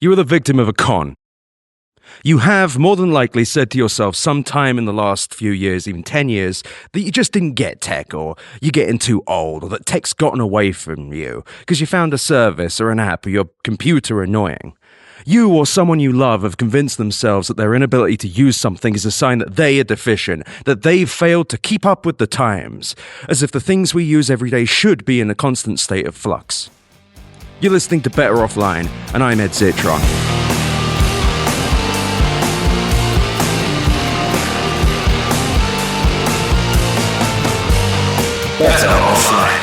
You are the victim of a con. You have more than likely said to yourself sometime in the last few years, even 10 years, that you just didn't get tech, or you're getting too old, or that tech's gotten away from you because you found a service or an app or your computer annoying. You or someone you love have convinced themselves that their inability to use something is a sign that they are deficient, that they've failed to keep up with the times, as if the things we use every day should be in a constant state of flux. You're listening to Better Offline, and I'm Ed Zitron. Better Offline.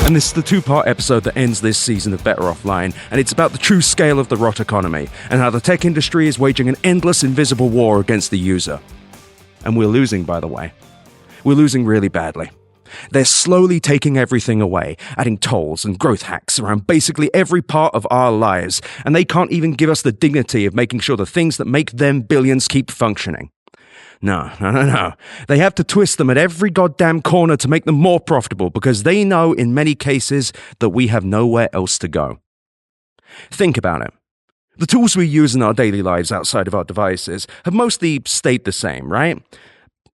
And this is the two-part episode that ends this season of Better Offline, and it's about the true scale of the rot economy, and how the tech industry is waging an endless invisible war against the user. And we're losing, by the way. We're losing really badly. They're slowly taking everything away, adding tolls and growth hacks around basically every part of our lives, and they can't even give us the dignity of making sure the things that make them billions keep functioning. No. They have to twist them at every goddamn corner to make them more profitable because they know in many cases that we have nowhere else to go. Think about it. The tools we use in our daily lives outside of our devices have mostly stayed the same, right?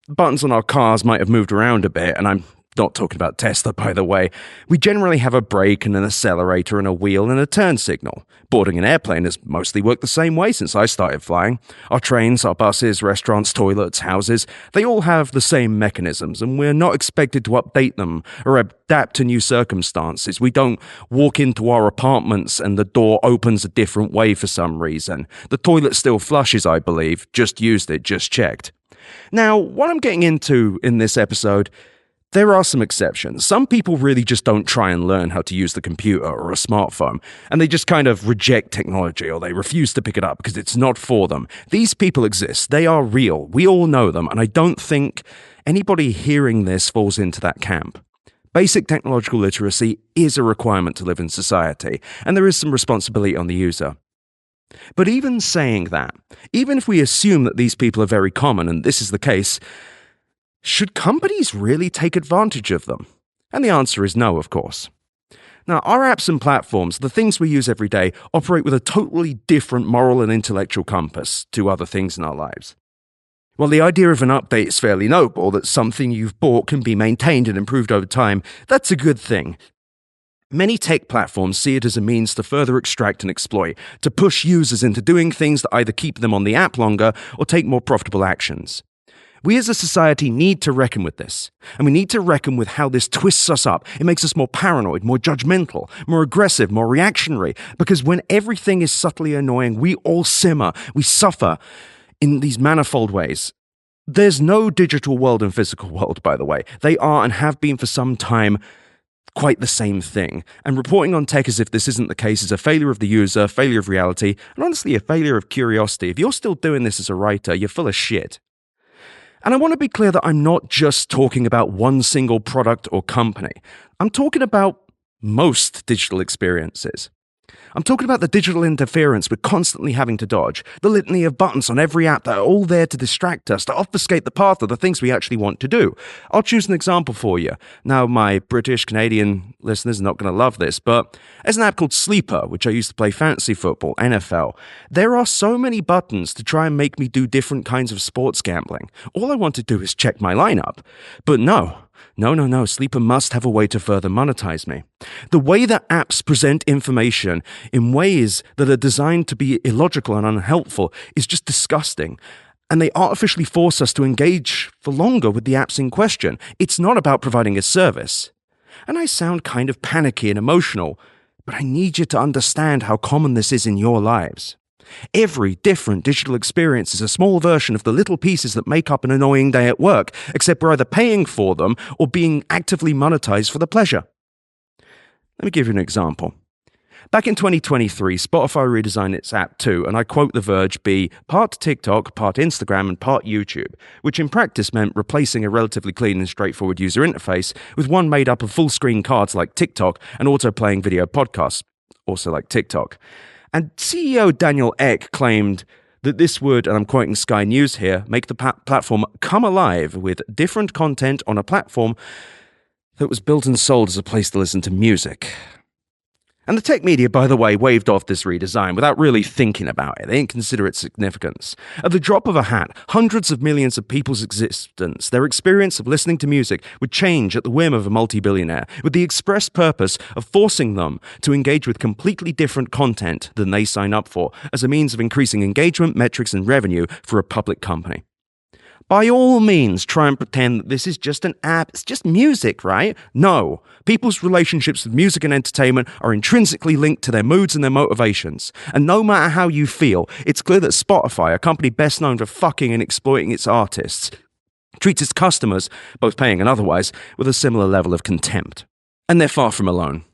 Buttons on our cars might have moved around a bit, and I'm not talking about Tesla, by the way. We generally have a brake and an accelerator and a wheel and a turn signal. Boarding an airplane has mostly worked the same way since I started flying. Our trains, our buses, restaurants, toilets, houses, they all have the same mechanisms, and we're not expected to update them or adapt to new circumstances. We don't walk into our apartments and the door opens a different way for some reason. The toilet still flushes, I believe. Just used it, just checked. Now, what I'm getting into in this episode, there are some exceptions. Some people really just don't try and learn how to use the computer or a smartphone, and they just kind of reject technology or they refuse to pick it up because it's not for them. These people exist. They are real. We all know them, and I don't think anybody hearing this falls into that camp. Basic technological literacy is a requirement to live in society, and there is some responsibility on the user. But even saying that, even if we assume that these people are very common, and this is the case, should companies really take advantage of them? And the answer is no, of course. Now, our apps and platforms, the things we use every day, operate with a totally different moral and intellectual compass to other things in our lives. While the idea of an update is fairly noble, that something you've bought can be maintained and improved over time, that's a good thing. Many tech platforms see it as a means to further extract and exploit, to push users into doing things that either keep them on the app longer or take more profitable actions. We as a society need to reckon with this, and we need to reckon with how this twists us up. It makes us more paranoid, more judgmental, more aggressive, more reactionary, because when everything is subtly annoying, we all simmer, we suffer in these manifold ways. There's no digital world and physical world, by the way. They are and have been for some time quite the same thing, and reporting on tech as if this isn't the case is a failure of the user, a failure of reality, and honestly a failure of curiosity. If you're still doing this as a writer, you're full of shit. And I want to be clear that I'm not just talking about one single product or company. I'm talking about most digital experiences. I'm talking about the digital interference we're constantly having to dodge, the litany of buttons on every app that are all there to distract us, to obfuscate the path of the things we actually want to do. I'll choose an example for you. Now, my British, Canadian listeners are not going to love this, but there's an app called Sleeper, which I used to play fantasy football, NFL. There are so many buttons to try and make me do different kinds of sports gambling. All I want to do is check my lineup. But no, Sleeper must have a way to further monetize me. The way that apps present information in ways that are designed to be illogical and unhelpful is just disgusting. And they artificially force us to engage for longer with the apps in question. It's not about providing a service. And I sound kind of panicky and emotional, but I need you to understand how common this is in your lives. Every different digital experience is a small version of the little pieces that make up an annoying day at work, except we're either paying for them or being actively monetized for the pleasure. Let me give you an example. Back in 2023, Spotify redesigned its app too, and I quote The Verge, be part TikTok, part Instagram, and part YouTube, which in practice meant replacing a relatively clean and straightforward user interface with one made up of full-screen cards like TikTok and auto-playing video podcasts, also like TikTok. And CEO Daniel Ek claimed that this would, and I'm quoting Sky News here, make the platform come alive with different content on a platform that was built and sold as a place to listen to music. And the tech media, by the way, waved off this redesign without really thinking about it. They didn't consider its significance. At the drop of a hat, hundreds of millions of people's existence, their experience of listening to music, would change at the whim of a multi-billionaire, with the express purpose of forcing them to engage with completely different content than they sign up for, as a means of increasing engagement, metrics, and revenue for a public company. By all means, try and pretend that this is just an app. It's just music, right? No. People's relationships with music and entertainment are intrinsically linked to their moods and their motivations. And no matter how you feel, it's clear that Spotify, a company best known for fucking and exploiting its artists, treats its customers, both paying and otherwise, with a similar level of contempt. And they're far from alone.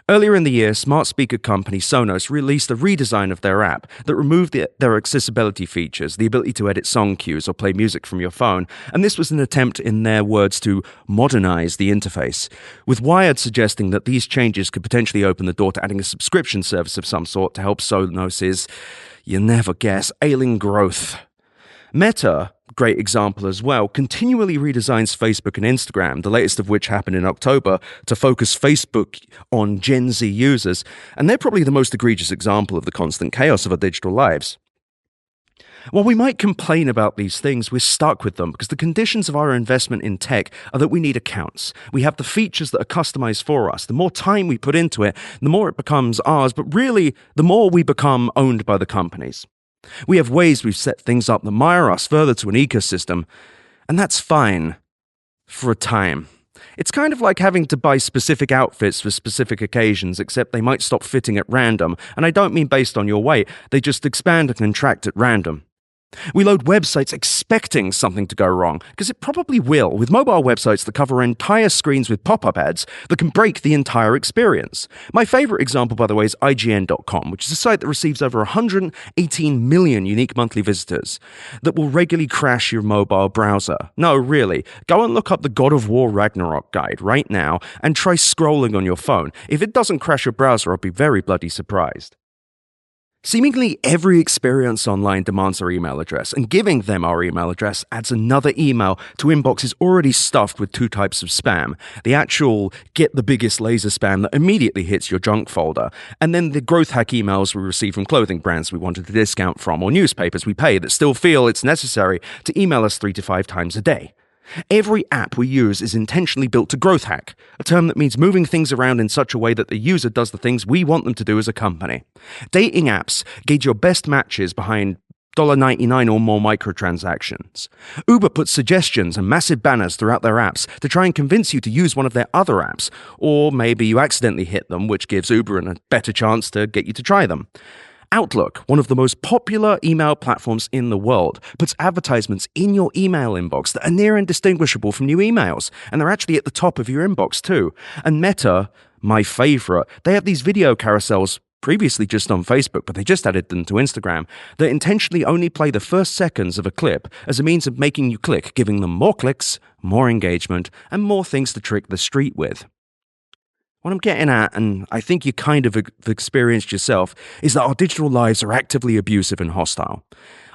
Earlier in the year, smart speaker company Sonos released a redesign of their app that removed their accessibility features, the ability to edit song cues or play music from your phone, and this was an attempt, in their words, to modernize the interface, with Wired suggesting that these changes could potentially open the door to adding a subscription service of some sort to help Sonos's, you never guess, ailing growth. Meta, great example as well, continually redesigns Facebook and Instagram, the latest of which happened in October, to focus Facebook on Gen Z users, and they're probably the most egregious example of the constant chaos of our digital lives. While we might complain about these things, we're stuck with them because the conditions of our investment in tech are that we need accounts. We have the features that are customized for us. The more time we put into it, the more it becomes ours, but really, the more we become owned by the companies. We have ways we've set things up that mire us further to an ecosystem, and that's fine for a time. It's kind of like having to buy specific outfits for specific occasions, except they might stop fitting at random, and I don't mean based on your weight, they just expand and contract at random. We load websites expecting something to go wrong, because it probably will, with mobile websites that cover entire screens with pop-up ads that can break the entire experience. My favorite example, by the way, is IGN.com, which is a site that receives over 118 million unique monthly visitors that will regularly crash your mobile browser. No, really. Go and look up the God of War Ragnarok guide right now and try scrolling on your phone. If it doesn't crash your browser, I'll be very bloody surprised. Seemingly every experience online demands our email address, and giving them our email address adds another email to inboxes already stuffed with two types of spam. The actual get the biggest laser spam that immediately hits your junk folder, and then the growth hack emails we receive from clothing brands we wanted a discount from, or newspapers we pay that still feel it's necessary to email us 3 to 5 times a day. Every app we use is intentionally built to growth hack, a term that means moving things around in such a way that the user does the things we want them to do as a company. Dating apps gauge your best matches behind $1.99 or more microtransactions. Uber puts suggestions and massive banners throughout their apps to try and convince you to use one of their other apps, or maybe you accidentally hit them, which gives Uber a better chance to get you to try them. Outlook, one of the most popular email platforms in the world, puts advertisements in your email inbox that are near indistinguishable from new emails, and they're actually at the top of your inbox too. And Meta, my favorite, they have these video carousels, previously just on Facebook, but they just added them to Instagram, that intentionally only play the first seconds of a clip as a means of making you click, giving them more clicks, more engagement, and more things to trick the street with. What I'm getting at, and I think you kind of have experienced yourself, is that our digital lives are actively abusive and hostile.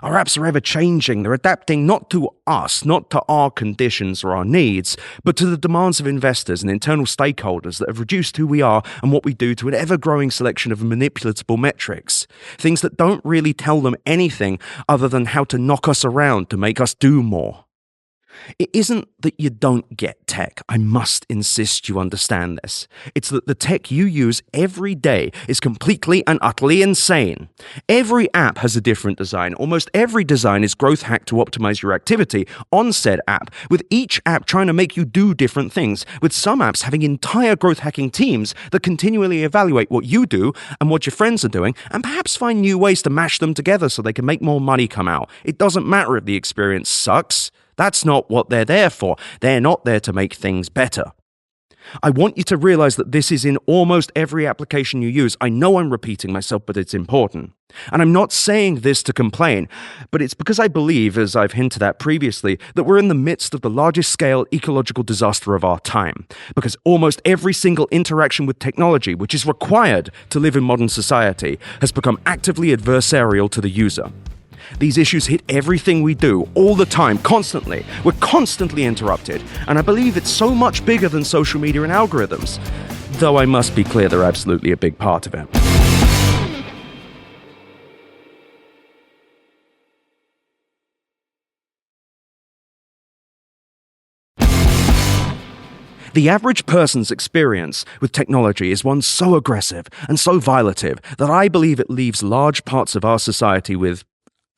Our apps are ever changing. They're adapting not to us, not to our conditions or our needs, but to the demands of investors and internal stakeholders that have reduced who we are and what we do to an ever-growing selection of manipulatable metrics. Things that don't really tell them anything other than how to knock us around to make us do more. It isn't that you don't get tech. I must insist you understand this. It's that the tech you use every day is completely and utterly insane. Every app has a different design. Almost every design is growth hacked to optimize your activity on said app, with each app trying to make you do different things, with some apps having entire growth hacking teams that continually evaluate what you do and what your friends are doing, and perhaps find new ways to mash them together so they can make more money come out. It doesn't matter if the experience sucks. That's not what they're there for. They're not there to make things better. I want you to realize that this is in almost every application you use. I know I'm repeating myself, but it's important. And I'm not saying this to complain, but it's because I believe, as I've hinted at previously, that we're in the midst of the largest scale ecological disaster of our time. Because almost every single interaction with technology, which is required to live in modern society, has become actively adversarial to the user. These issues hit everything we do, all the time, constantly. We're constantly interrupted, and I believe it's so much bigger than social media and algorithms. though I must be clear they're absolutely a big part of it. The average person's experience with technology is one so aggressive and so violative that I believe it leaves large parts of our society with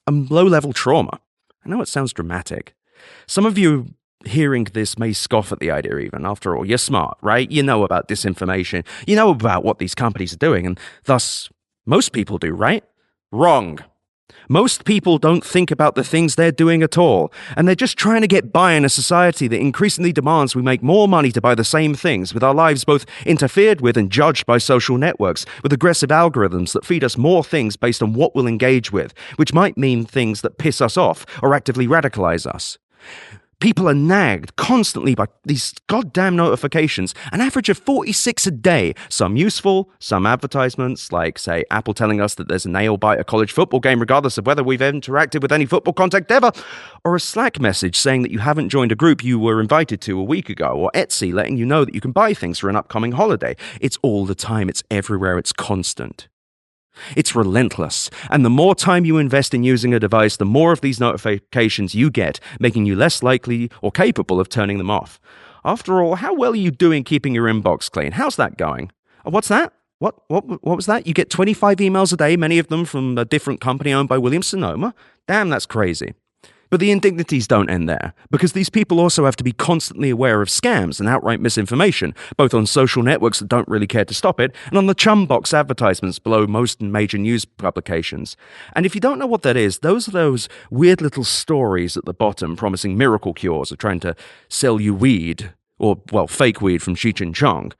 a low-level trauma. I know it sounds dramatic. Some of you hearing this may scoff at the idea even. After all, you're smart, right? You know about disinformation. You know about what these companies are doing, and thus, most people do, right? Wrong. Most people don't think about the things they're doing at all, and they're just trying to get by in a society that increasingly demands we make more money to buy the same things, with our lives both interfered with and judged by social networks, with aggressive algorithms that feed us more things based on what we'll engage with, which might mean things that piss us off or actively radicalize us. People are nagged constantly by these goddamn notifications, an average of 46 a day, some useful, some advertisements, like, say, Apple telling us that there's a nail-biter college football game regardless of whether we've interacted with any football contact ever, or a Slack message saying that you haven't joined a group you were invited to a week ago, or Etsy letting you know that you can buy things for an upcoming holiday. It's all the time, it's everywhere, it's constant. It's relentless, and the more time you invest in using a device, the more of these notifications you get, making you less likely or capable of turning them off. After all, how well are you doing keeping your inbox clean? How's that going? What's that? What was that? You get 25 emails a day, many of them from a different company owned by Williams-Sonoma? Damn, that's crazy. But the indignities don't end there, because these people also have to be constantly aware of scams and outright misinformation, both on social networks that don't really care to stop it, and on the chumbox advertisements below most major news publications. And if you don't know what that is, those are those weird little stories at the bottom promising miracle cures or trying to sell you weed, or, well, fake weed from Cheech and Chong.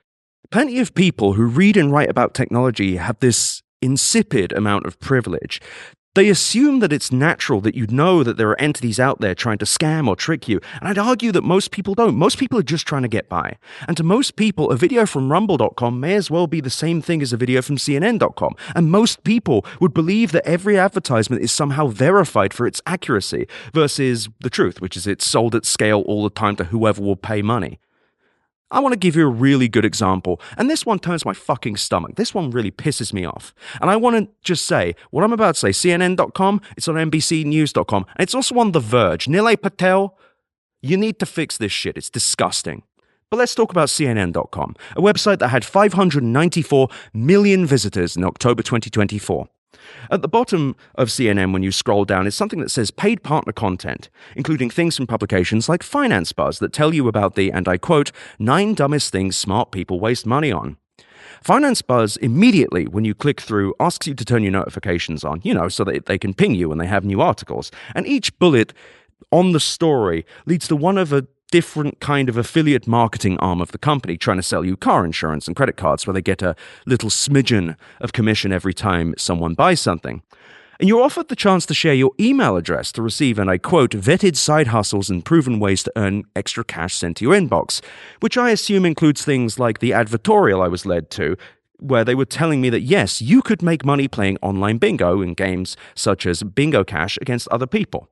Plenty of people who read and write about technology have this insipid amount of privilege. They assume that it's natural that you know that there are entities out there trying to scam or trick you, and I'd argue that most people don't. Most people are just trying to get by. And to most people, a video from rumble.com may as well be the same thing as a video from CNN.com, and most people would believe that every advertisement is somehow verified for its accuracy versus the truth, which is it's sold at scale all the time to whoever will pay money. I want to give you a really good example, and this one turns my fucking stomach. This one really pisses me off. And I want to just say, what I'm about to say, CNN.com, it's on NBCnews.com, and it's also on The Verge. Nilay Patel, you need to fix this shit. It's disgusting. But let's talk about CNN.com, a website that had 594 million visitors in October 2024. At the bottom of CNN, when you scroll down, is something that says paid partner content, including things from publications like Finance Buzz that tell you about the, and I quote, 9 dumbest things smart people waste money on. Finance Buzz immediately, when you click through, asks you to turn your notifications on, so that they can ping you when they have new articles. And each bullet on the story leads to one of a different kind of affiliate marketing arm of the company trying to sell you car insurance and credit cards where they get a little smidgen of commission every time someone buys something. And you're offered the chance to share your email address to receive, and I quote, vetted side hustles and proven ways to earn extra cash sent to your inbox, which I assume includes things like the advertorial I was led to, where they were telling me that yes, you could make money playing online bingo in games such as Bingo Cash against other people.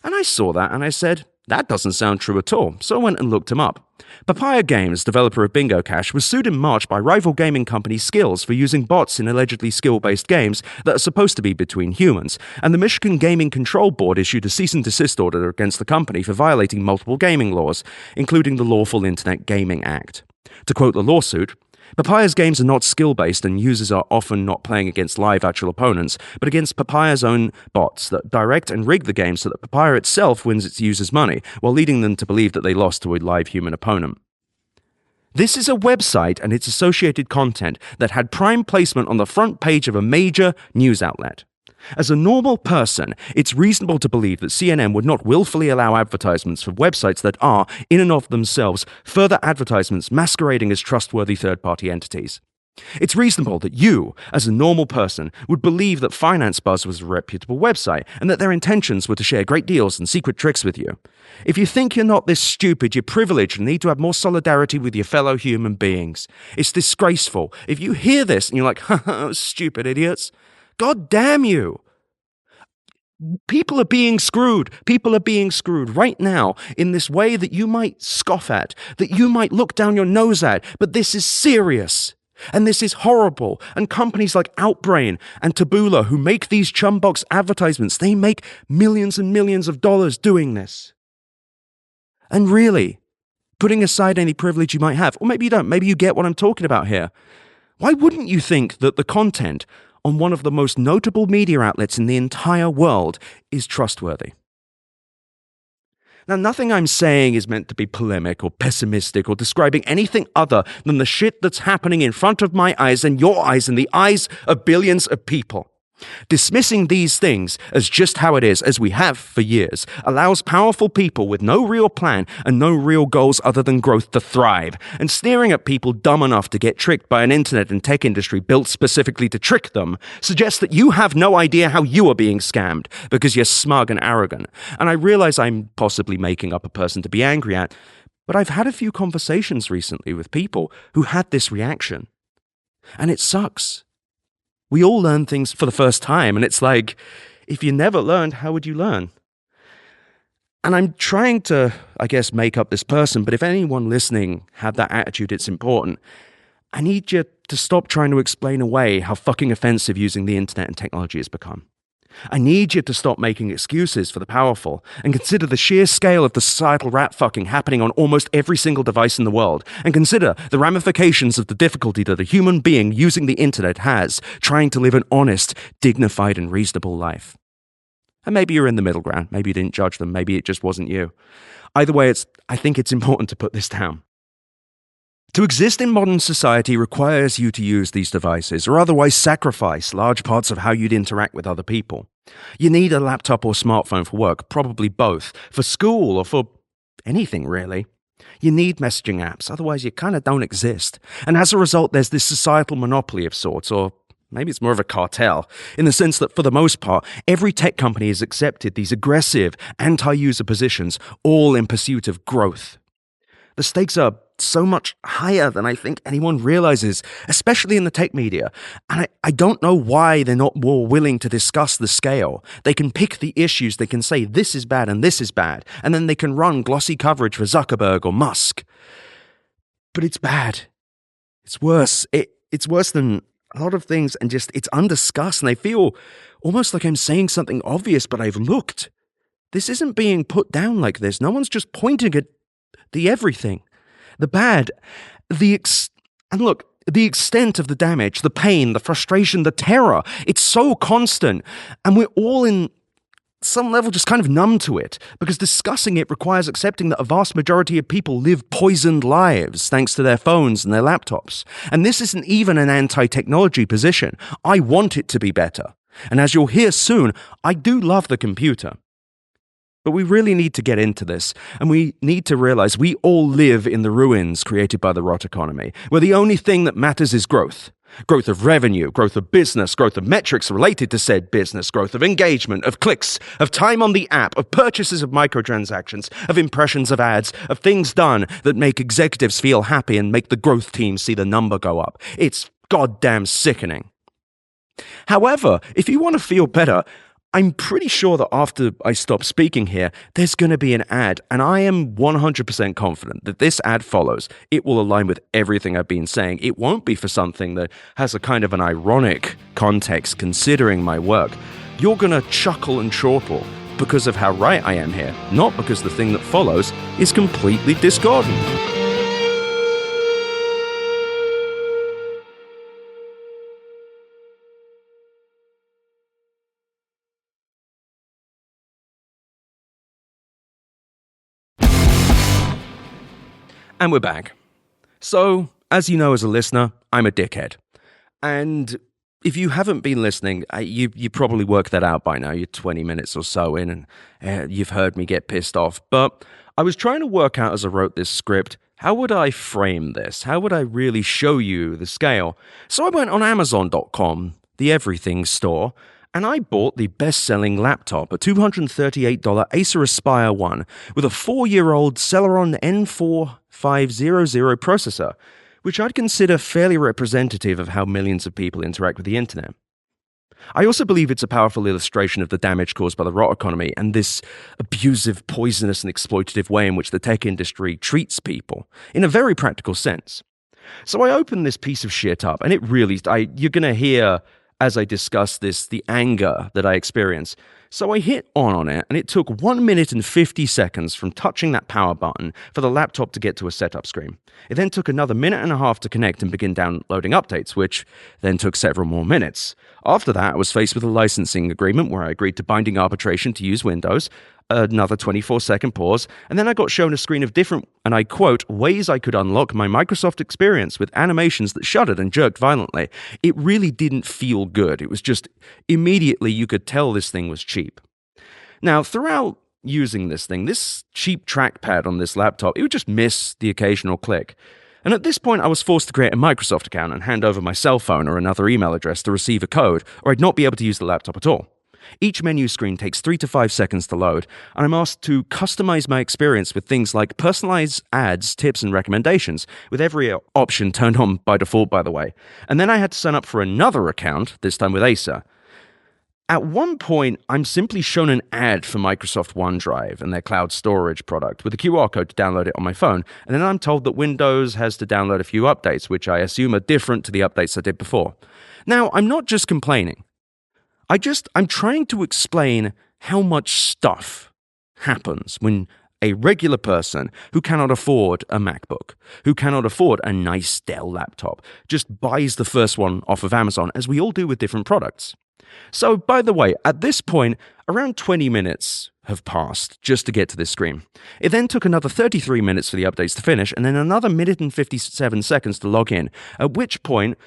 And I saw that and I said, that doesn't sound true at all, so I went and looked him up. Papaya Games, developer of Bingo Cash, was sued in March by rival gaming company Skills for using bots in allegedly skill-based games that are supposed to be between humans, and the Michigan Gaming Control Board issued a cease and desist order against the company for violating multiple gaming laws, including the Lawful Internet Gaming Act. To quote the lawsuit, Papaya's games are not skill-based and users are often not playing against live actual opponents, but against Papaya's own bots that direct and rig the game so that Papaya itself wins its users' money, while leading them to believe that they lost to a live human opponent. This is a website and its associated content that had prime placement on the front page of a major news outlet. As a normal person, it's reasonable to believe that CNN would not willfully allow advertisements for websites that are, in and of themselves, further advertisements masquerading as trustworthy third-party entities. It's reasonable that you, as a normal person, would believe that Finance Buzz was a reputable website and that their intentions were to share great deals and secret tricks with you. If you think you're not this stupid, you're privileged and need to have more solidarity with your fellow human beings. It's disgraceful. If you hear this and you're like, haha, stupid idiots, God damn you! People are being screwed. People are being screwed right now in this way that you might scoff at, that you might look down your nose at, but this is serious. And this is horrible. And companies like Outbrain and Taboola, who make these chumbox advertisements, they make millions and millions of dollars doing this. And really, putting aside any privilege you might have, or maybe you don't, maybe you get what I'm talking about here, why wouldn't you think that the content on one of the most notable media outlets in the entire world is trustworthy? Now, nothing I'm saying is meant to be polemic or pessimistic or describing anything other than the shit that's happening in front of my eyes and your eyes and the eyes of billions of people. Dismissing these things as just how it is, as we have for years, allows powerful people with no real plan and no real goals other than growth to thrive. And sneering at people dumb enough to get tricked by an internet and tech industry built specifically to trick them suggests that you have no idea how you are being scammed because you're smug and arrogant. And I realize I'm possibly making up a person to be angry at, but I've had a few conversations recently with people who had this reaction. And it sucks. We all learn things for the first time, and it's like, if you never learned, how would you learn? And I'm trying to, I guess, make up this person, but if anyone listening had that attitude, it's important. I need you to stop trying to explain away how fucking offensive using the internet and technology has become. I need you to stop making excuses for the powerful and consider the sheer scale of the societal rat fucking happening on almost every single device in the world, and consider the ramifications of the difficulty that a human being using the internet has trying to live an honest, dignified, and reasonable life. And maybe you're in the middle ground. Maybe you didn't judge them. Maybe it just wasn't you. Either way, I think it's important to put this down. To exist in modern society requires you to use these devices or otherwise sacrifice large parts of how you'd interact with other people. You need a laptop or smartphone for work, probably both, for school or for anything really. You need messaging apps, otherwise you kind of don't exist. And as a result, there's this societal monopoly of sorts, or maybe it's more of a cartel, in the sense that for the most part, every tech company has accepted these aggressive, anti-user positions, all in pursuit of growth. The stakes are so much higher than I think anyone realizes, especially in the tech media. And I don't know why they're not more willing to discuss the scale. They can pick the issues, they can say this is bad and this is bad, and then they can run glossy coverage for Zuckerberg or Musk. But it's bad. It's worse. It's worse than a lot of things, and just it's undiscussed, and I feel almost like I'm saying something obvious, but I've looked. This isn't being put down like this. No one's just pointing at the everything. The bad, the extent of the damage, the pain, the frustration, the terror, it's so constant. And we're all in some level just kind of numb to it, because discussing it requires accepting that a vast majority of people live poisoned lives thanks to their phones and their laptops. And this isn't even an anti-technology position. I want it to be better. And as you'll hear soon, I do love the computer. But we really need to get into this, and we need to realize we all live in the ruins created by the rot economy, where the only thing that matters is growth. Growth of revenue, growth of business, growth of metrics related to said business, growth of engagement, of clicks, of time on the app, of purchases of microtransactions, of impressions of ads, of things done that make executives feel happy and make the growth team see the number go up. It's goddamn sickening. However, if you want to feel better, I'm pretty sure that after I stop speaking here, there's going to be an ad, and I am 100% confident that this ad follows. It will align with everything I've been saying. It won't be for something that has a kind of an ironic context considering my work. You're going to chuckle and chortle because of how right I am here, not because the thing that follows is completely discordant. And we're back. So, as you know as a listener, I'm a dickhead. And if you haven't been listening, you probably worked that out by now. You're 20 minutes or so in, and you've heard me get pissed off. But I was trying to work out as I wrote this script, how would I frame this? How would I really show you the scale? So I went on Amazon.com, the everything store, and I bought the best-selling laptop, a $238 Acer Aspire 1 with a 4-year-old Celeron N4500 processor, which I'd consider fairly representative of how millions of people interact with the internet. I also believe it's a powerful illustration of the damage caused by the rot economy and this abusive, poisonous, and exploitative way in which the tech industry treats people, in a very practical sense. So I opened this piece of shit up, and it really, you're going to hear, as I discuss this, the anger that I experience. So I hit on it, and it took 1 minute and 50 seconds from touching that power button for the laptop to get to a setup screen. It then took another minute and a half to connect and begin downloading updates, which then took several more minutes. After that, I was faced with a licensing agreement where I agreed to binding arbitration to use Windows, another 24-second pause, and then I got shown a screen of different, and I quote, ways I could unlock my Microsoft experience with animations that shuddered and jerked violently. It really didn't feel good. It was just, immediately you could tell this thing was cheap. Now, throughout using this thing, this cheap trackpad on this laptop, it would just miss the occasional click. And at this point, I was forced to create a Microsoft account and hand over my cell phone or another email address to receive a code, or I'd not be able to use the laptop at all. Each menu screen takes 3 to 5 seconds to load, and I'm asked to customize my experience with things like personalized ads, tips, and recommendations, with every option turned on by default, by the way. And then I had to sign up for another account, this time with Acer. At one point, I'm simply shown an ad for Microsoft OneDrive and their cloud storage product with a QR code to download it on my phone, and then I'm told that Windows has to download a few updates, which I assume are different to the updates I did before. Now, I'm not just complaining. I'm trying to explain how much stuff happens when a regular person who cannot afford a MacBook, who cannot afford a nice Dell laptop, just buys the first one off of Amazon, as we all do with different products. So, by the way, at this point, around 20 minutes have passed just to get to this screen. It then took another 33 minutes for the updates to finish, and then another minute and 57 seconds to log in, at which point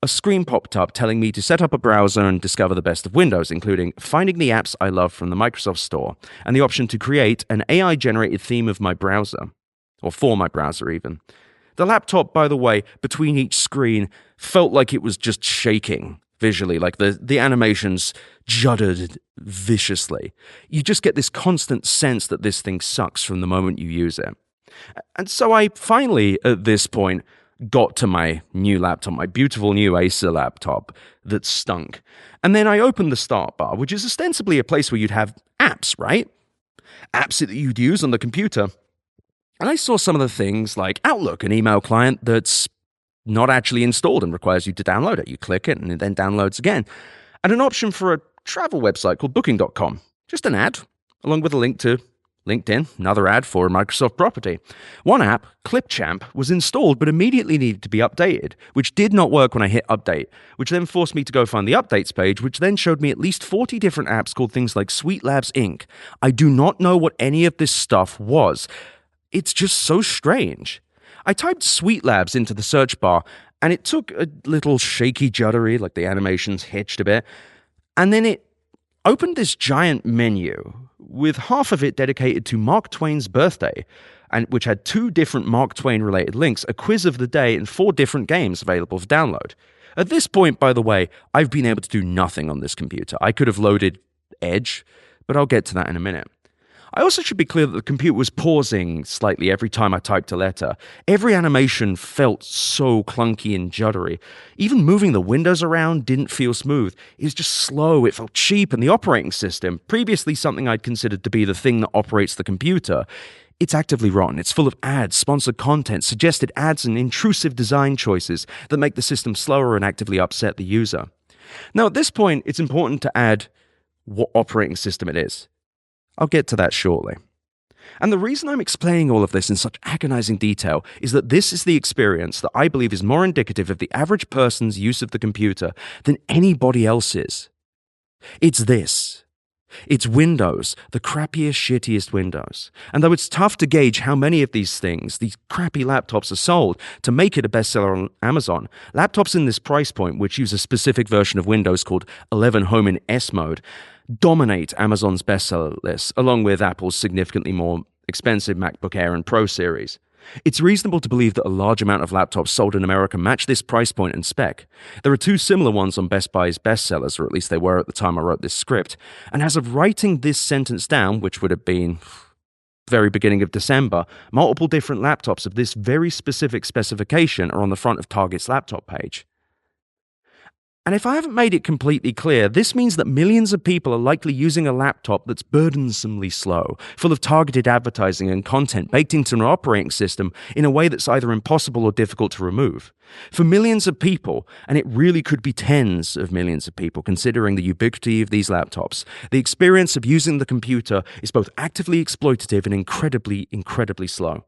a screen popped up telling me to set up a browser and discover the best of Windows, including finding the apps I love from the Microsoft Store, and the option to create an AI-generated theme of my browser, or for my browser even. The laptop, by the way, between each screen felt like it was just shaking visually, like the animations juddered viciously. You just get this constant sense that this thing sucks from the moment you use it. And so I finally, at this point, got to my new laptop, my beautiful new Acer laptop that stunk. And then I opened the start bar, which is ostensibly a place where you'd have apps, right? Apps that you'd use on the computer. And I saw some of the things like Outlook, an email client that's not actually installed and requires you to download it. You click it and it then downloads again. And an option for a travel website called booking.com. Just an ad, along with a link to LinkedIn, another ad for a Microsoft property. One app, Clipchamp, was installed but immediately needed to be updated, which did not work when I hit update, which then forced me to go find the updates page, which then showed me at least 40 different apps called things like Sweet Labs Inc. I do not know what any of this stuff was. It's just so strange. I typed Sweet Labs into the search bar, and it took a little shaky juddery, like the animations hitched a bit, and then it opened this giant menu with half of it dedicated to Mark Twain's birthday, and which had 2 different Mark Twain related links, a quiz of the day, and 4 different games available for download. At this point, by the way, I've been able to do nothing on this computer. I could have loaded Edge, but I'll get to that in a minute. I also should be clear that the computer was pausing slightly every time I typed a letter. Every animation felt so clunky and juddery. Even moving the windows around didn't feel smooth. It was just slow, it felt cheap, and the operating system, previously something I'd considered to be the thing that operates the computer, it's actively rotten. It's full of ads, sponsored content, suggested ads, and intrusive design choices that make the system slower and actively upset the user. Now, at this point, it's important to add what operating system it is. I'll get to that shortly. And the reason I'm explaining all of this in such agonizing detail is that this is the experience that I believe is more indicative of the average person's use of the computer than anybody else's. It's this. It's Windows, the crappiest, shittiest Windows. And though it's tough to gauge how many of these things, these crappy laptops, are sold to make it a bestseller on Amazon, laptops in this price point, which use a specific version of Windows called 11 Home in S mode, dominate Amazon's bestseller list, along with Apple's significantly more expensive MacBook Air and Pro series. It's reasonable to believe that a large amount of laptops sold in America match this price point and spec. There are 2 similar ones on Best Buy's bestsellers, or at least they were at the time I wrote this script. And as of writing this sentence down, which would have been very beginning of December, multiple different laptops of this very specific specification are on the front of Target's laptop page. And if I haven't made it completely clear, this means that millions of people are likely using a laptop that's burdensomely slow, full of targeted advertising and content baked into an operating system in a way that's either impossible or difficult to remove. For millions of people, and it really could be tens of millions of people considering the ubiquity of these laptops, the experience of using the computer is both actively exploitative and incredibly slow.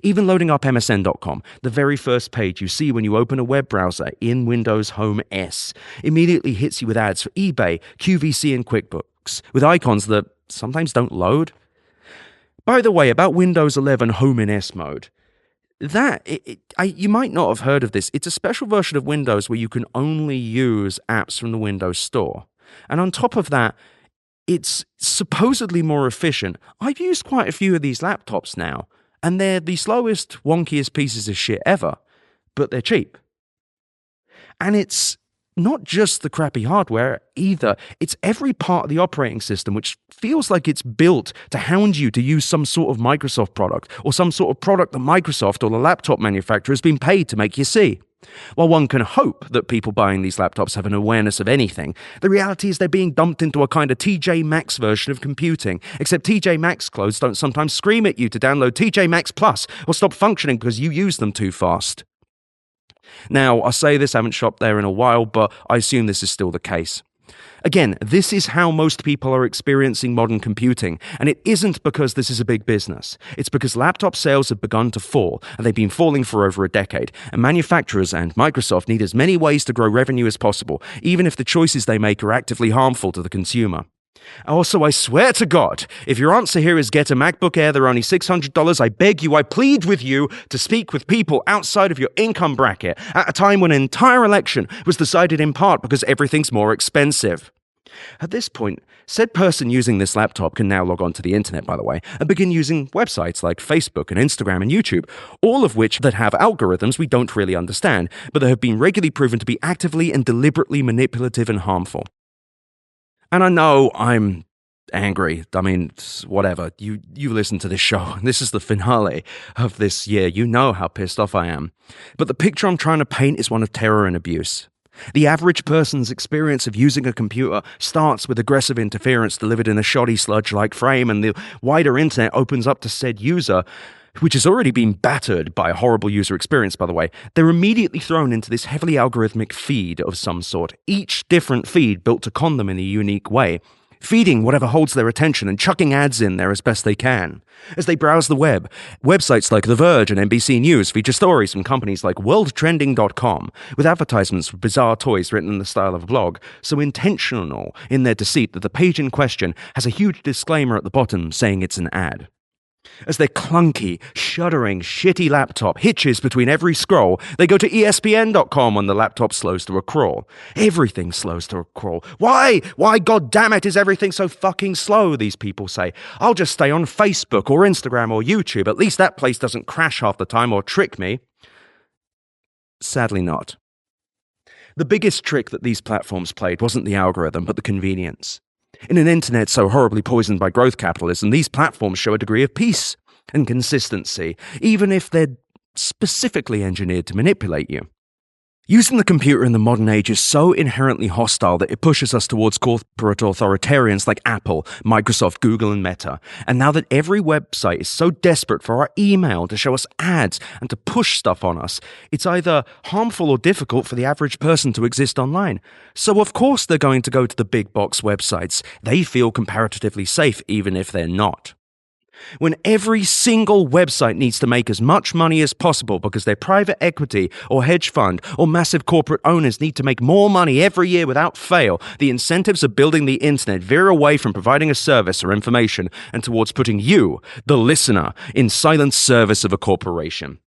Even loading up MSN.com, the very first page you see when you open a web browser in Windows Home S, immediately hits you with ads for eBay, QVC, and QuickBooks, with icons that sometimes don't load. By the way, about Windows 11 Home in S mode, you might not have heard of this. It's a special version of Windows where you can only use apps from the Windows Store. And on top of that, it's supposedly more efficient. I've used quite a few of these laptops now, and they're the slowest, wonkiest pieces of shit ever, but they're cheap. And it's not just the crappy hardware either, it's every part of the operating system which feels like it's built to hound you to use some sort of Microsoft product, or some sort of product that Microsoft or the laptop manufacturer has been paid to make you see. While one can hope that people buying these laptops have an awareness of anything, the reality is they're being dumped into a kind of TJ Maxx version of computing, except TJ Maxx clothes don't sometimes scream at you to download TJ Maxx Plus or stop functioning because you use them too fast. Now, I say this, I haven't shopped there in a while, but I assume this is still the case. Again, this is how most people are experiencing modern computing, and it isn't because this is a big business. It's because laptop sales have begun to fall, and they've been falling for over a decade, and manufacturers and Microsoft need as many ways to grow revenue as possible, even if the choices they make are actively harmful to the consumer. Also, I swear to God, if your answer here is get a MacBook Air, they're only $600, I beg you, I plead with you to speak with people outside of your income bracket at a time when an entire election was decided in part because everything's more expensive. At this point, said person using this laptop can now log on to the internet, by the way, and begin using websites like Facebook and Instagram and YouTube, all of which that have algorithms we don't really understand, but that have been regularly proven to be actively and deliberately manipulative and harmful. And I know I'm angry. I mean, whatever. You listen to this show. This is the finale of this year. You know how pissed off I am. But the picture I'm trying to paint is one of terror and abuse. The average person's experience of using a computer starts with aggressive interference delivered in a shoddy sludge-like frame, and the wider internet opens up to said user, which has already been battered by a horrible user experience, by the way. They're immediately thrown into this heavily algorithmic feed of some sort, each different feed built to con them in a unique way, feeding whatever holds their attention and chucking ads in there as best they can. As they browse the web, websites like The Verge and NBC News feature stories from companies like worldtrending.com, with advertisements for bizarre toys written in the style of a blog, so intentional in their deceit that the page in question has a huge disclaimer at the bottom saying it's an ad. As their clunky, shuddering, shitty laptop hitches between every scroll, they go to ESPN.com when the laptop slows to a crawl. Everything slows to a crawl. Why? Why, goddammit, is everything so fucking slow, these people say. I'll just stay on Facebook or Instagram or YouTube. At least that place doesn't crash half the time or trick me. Sadly not. The biggest trick that these platforms played wasn't the algorithm, but the convenience. In an internet so horribly poisoned by growth capitalism, these platforms show a degree of peace and consistency, even if they're specifically engineered to manipulate you. Using the computer in the modern age is so inherently hostile that it pushes us towards corporate authoritarians like Apple, Microsoft, Google, and Meta. And now that every website is so desperate for our email to show us ads and to push stuff on us, it's either harmful or difficult for the average person to exist online. So of course they're going to go to the big box websites. They feel comparatively safe even if they're not. When every single website needs to make as much money as possible because their private equity or hedge fund or massive corporate owners need to make more money every year without fail, the incentives of building the internet veer away from providing a service or information and towards putting you, the listener, in silent service of a corporation.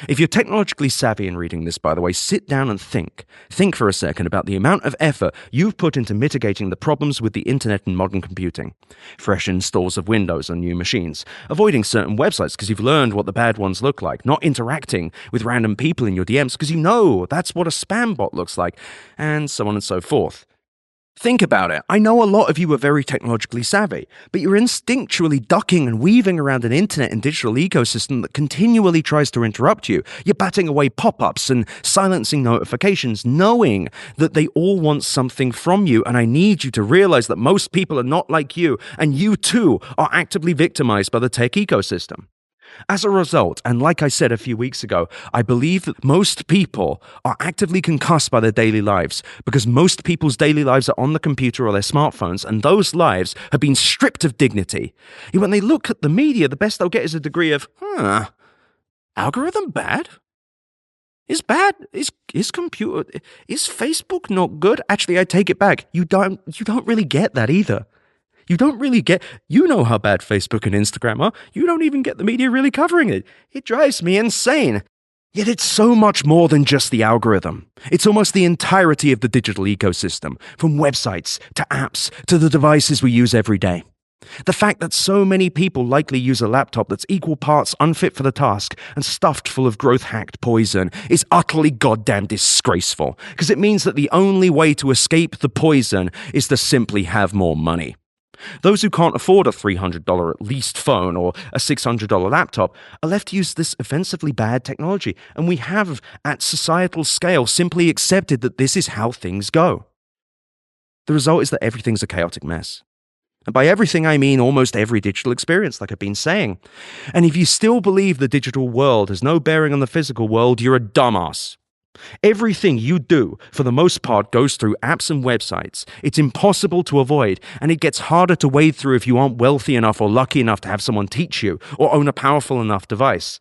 If you're technologically savvy in reading this, by the way, sit down and think. Think for a second about the amount of effort you've put into mitigating the problems with the internet and modern computing. Fresh installs of Windows on new machines, avoiding certain websites because you've learned what the bad ones look like, not interacting with random people in your DMs because you know that's what a spam bot looks like, and so on and so forth. Think about it. I know a lot of you are very technologically savvy, but you're instinctually ducking and weaving around an internet and digital ecosystem that continually tries to interrupt you. You're batting away pop-ups and silencing notifications, knowing that they all want something from you, and I need you to realize that most people are not like you, and you too are actively victimized by the tech ecosystem. As a result, and like I said a few weeks ago, I believe that most people are actively concussed by their daily lives because most people's daily lives are on the computer or their smartphones, and those lives have been stripped of dignity. When they look at the media, the best they'll get is a degree of, algorithm bad? Is Facebook not good? Actually, I take it back. You don't really get that either. You know how bad Facebook and Instagram are. You don't even get the media really covering it. It drives me insane. Yet it's so much more than just the algorithm. It's almost the entirety of the digital ecosystem, from websites to apps to the devices we use every day. The fact that so many people likely use a laptop that's equal parts unfit for the task and stuffed full of growth-hacked poison is utterly goddamn disgraceful, because it means that the only way to escape the poison is to simply have more money. Those who can't afford a $300 at least phone or a $600 laptop are left to use this offensively bad technology, and we have, at societal scale, simply accepted that this is how things go. The result is that everything's a chaotic mess. And by everything, I mean almost every digital experience, like I've been saying. And if you still believe the digital world has no bearing on the physical world, you're a dumbass. Everything you do, for the most part, goes through apps and websites. It's impossible to avoid, and it gets harder to wade through if you aren't wealthy enough or lucky enough to have someone teach you or own a powerful enough device.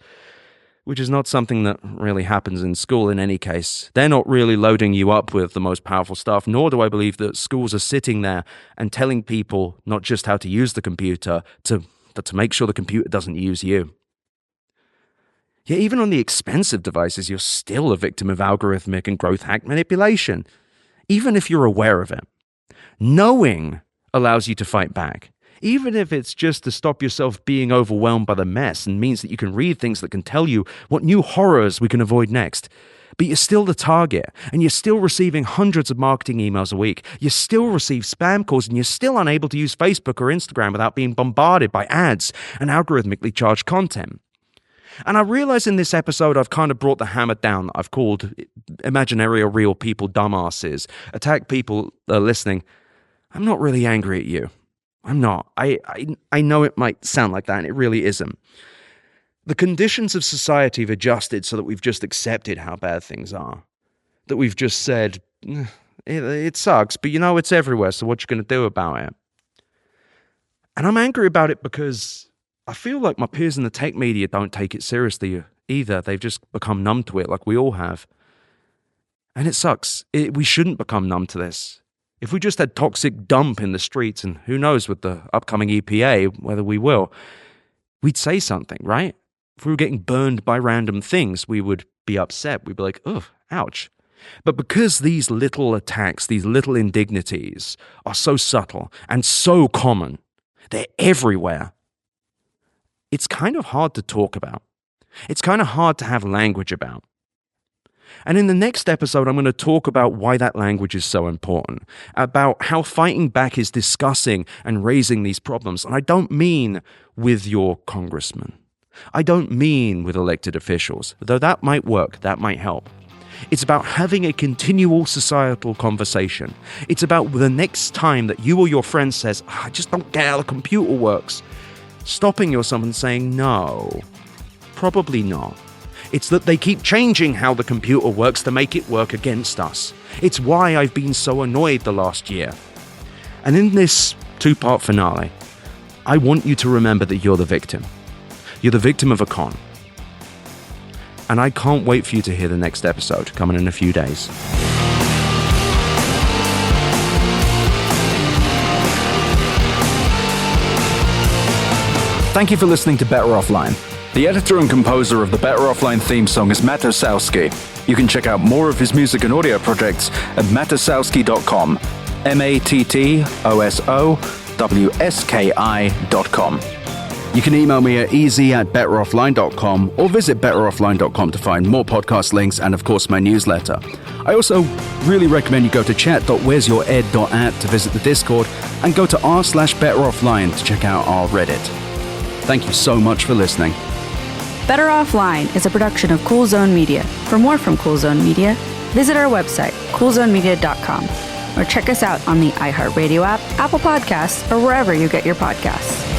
Which is not something that really happens in school in any case. They're not really loading you up with the most powerful stuff, nor do I believe that schools are sitting there and telling people not just how to use the computer, but to make sure the computer doesn't use you. Yet even on the expensive devices, you're still a victim of algorithmic and growth hack manipulation, even if you're aware of it. Knowing allows you to fight back, even if it's just to stop yourself being overwhelmed by the mess and means that you can read things that can tell you what new horrors we can avoid next. But you're still the target, and you're still receiving hundreds of marketing emails a week. You still receive spam calls, and you're still unable to use Facebook or Instagram without being bombarded by ads and algorithmically charged content. And I realize in this episode I've kind of brought the hammer down. I've called imaginary or real people dumbasses. Attack people listening. I'm not really angry at you. I'm not. I know it might sound like that, and it really isn't. The conditions of society have adjusted so that we've just accepted how bad things are. That we've just said, it sucks, but it's everywhere, so what you going to do about it? And I'm angry about it because I feel like my peers in the tech media don't take it seriously either. They've just become numb to it like we all have. And it sucks. We shouldn't become numb to this. If we just had toxic dump in the streets, and who knows with the upcoming EPA, whether we will, we'd say something, right? If we were getting burned by random things, we would be upset. We'd be like, ugh, ouch. But because these little attacks, these little indignities are so subtle and so common, they're everywhere, it's kind of hard to talk about. It's kind of hard to have language about. And in the next episode, I'm going to talk about why that language is so important, about how fighting back is discussing and raising these problems. And I don't mean with your congressman. I don't mean with elected officials, though that might work, that might help. It's about having a continual societal conversation. It's about the next time that you or your friend says, I just don't get how the computer works. Stopping yourself and saying, no, probably not. It's that they keep changing how the computer works to make it work against us. It's why I've been so annoyed the last year. And in this two-part finale, I want you to remember that you're the victim. You're the victim of a con. And I can't wait for you to hear the next episode coming in a few days. Thank you for listening to Better Offline. The editor and composer of the Better Offline theme song is Matt Osowski. You can check out more of his music and audio projects at mattosowski.com. mattosowski.com. You can email me at easy@betteroffline.com or visit betteroffline.com to find more podcast links and, of course, my newsletter. I also really recommend you go to chat.wheresyoured.at to visit the Discord and go to r/betteroffline to check out our Reddit. Thank you so much for listening. Better Offline is a production of Cool Zone Media. For more from Cool Zone Media, visit our website, coolzonemedia.com, or check us out on the iHeart Radio app, Apple Podcasts, or wherever you get your podcasts.